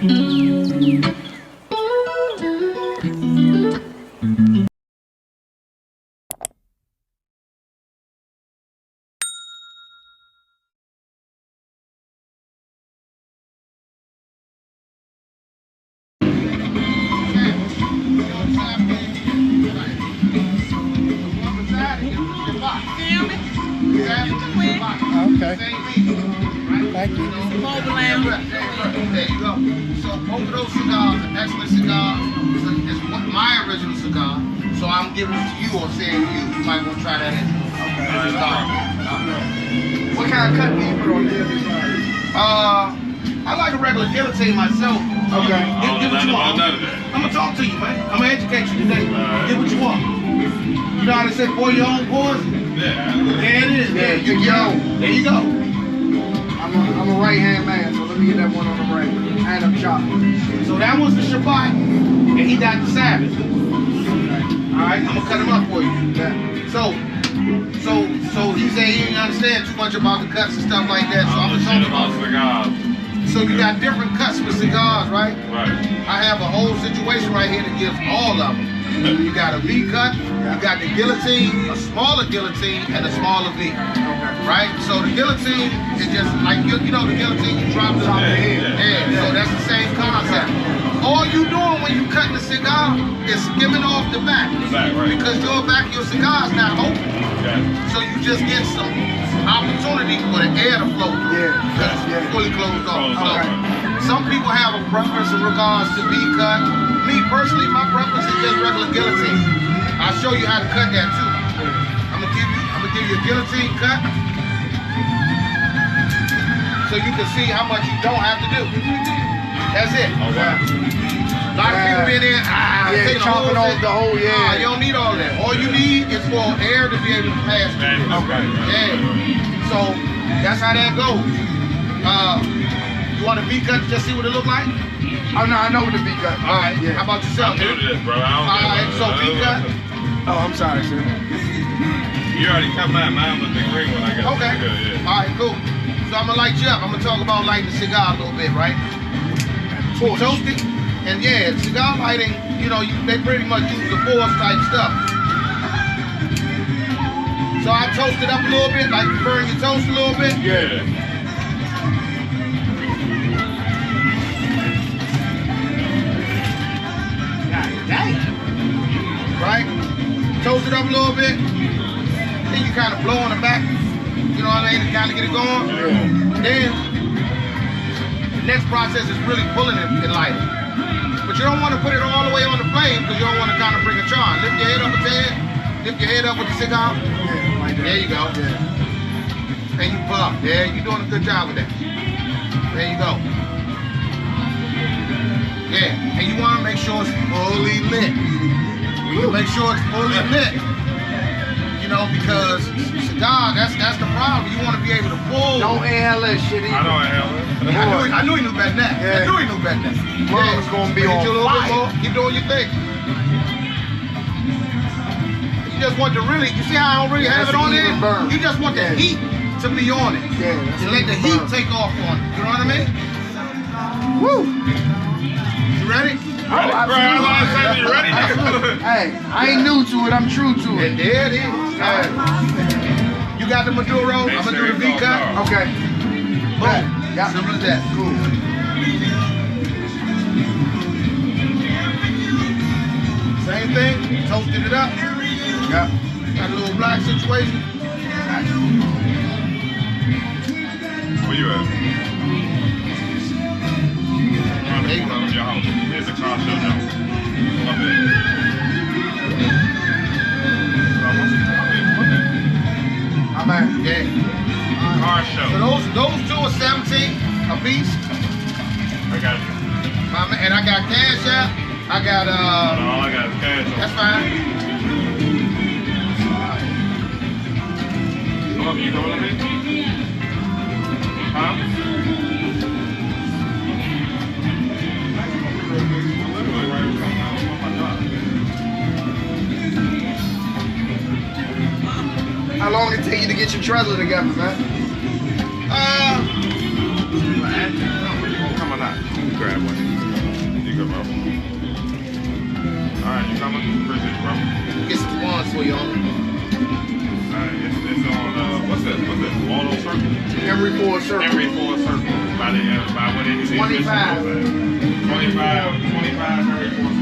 Okay. Thank you. There you go. So both of those cigars are excellent cigars. It's my original cigar. So I'm giving it to you or saying to you. You might want to try that in. Okay. What kind of cut do you put on there? I like a regular guillotine myself. Okay. Get what you want. I'm gonna talk to you, man. I'm gonna educate you today. Get what you want. You know how they say, boy, your own poison? Yeah. There it is. Yeah, There you go. I'm a right-hand man, so let me get that one on the right. And I'm chopping. So that was the Shabbat, and he got the Sabbath. Alright, I'm gonna cut him up for you. Yeah. So he said he didn't understand too much about the cuts and stuff like that, so I'm gonna talk about cigars. So you got different cuts for cigars, right? Right. I have a whole situation right here that gives all of them. You got a V cut, you got the guillotine, a smaller guillotine, and a smaller V. Right? So the guillotine is just like, you know the guillotine, you drop it on the head. Yeah, so that's the same concept. All you doing when you cutting the cigar is skimming off the back. Right. Because your back of your cigar is not open. Okay. So you just get some opportunity for the air to flow through. Because it's fully closed off. So some people have a preference in regards to V cut. Me personally, my preference is just regular guillotine. I'll show you how to cut that too. I'm gonna give you a guillotine cut, so you can see how much you don't have to do. That's it. Oh, wow. A lot of people in there, chopping off the whole, you don't need all that. All you need is for air to be able to pass through. Okay. Yeah. So that's how that goes. You want a V cut to just see what it look like? Oh no, I know what the V cut. All right. How about yourself? I'm new to this, bro. All right. So V cut. Oh, I'm sorry, sir. You already cut mine. Mine was the green one, I guess. Okay. Yeah. All right, cool. So I'm gonna light you up. I'm gonna talk about lighting the cigar a little bit, right? We toast it, and yeah, cigar lighting, you know, they pretty much use the force type stuff. So I toast it up a little bit, like you burn your toast a little bit. Yeah. Right? Toast it up a little bit. Then you kind of blow on the back. You know what I mean? To kind of get it going. Then the next process is really pulling it and lighting. But you don't want to put it all the way on the flame because you don't want to kind of bring a charm. Lift your head up a tad. Lift your head up with the cigar. There you go. And you puff. Yeah, you're doing a good job with that. There you go. Yeah, and you want to make sure it's fully lit. You make sure it's fully lit. You know, because cigar, that's the problem. You want to be able to pull. Don't inhale that shit either. I don't inhale it. I knew he knew better than that. Yeah. I knew he knew better than that. World's gonna be on fire. Keep doing your thing. You just want to really, you see how I don't really have it on there? You just want the heat to be on it. Yeah, and let the heat take off on it. You know what I mean? Woo! You ready? You ready? Hey, I ain't new to it, I'm true to it. And there it is. You got the Maduro, I'm gonna do the V cut. Okay. Boom. Simple as that. Cool. Same thing, toasted it up. Yep. Got a little black situation. Where you at? There you go. Your house. Here's the car show now. My bad. I'm at. Yeah. Car show. So those two are 17 a piece. I got you. And I got cash out. I got No, I got cash. that's fine. Oh, you rolling me? Huh? How long it take you to get your trailer together, man? Come on out. Grab one. brother. Appreciate it, bro. Get some ones for y'all. It's on, what's that? Waldo Circle? Henry Ford Circle. Henry Ford Circle. By what it is. 25. 25 Henry Ford Circle.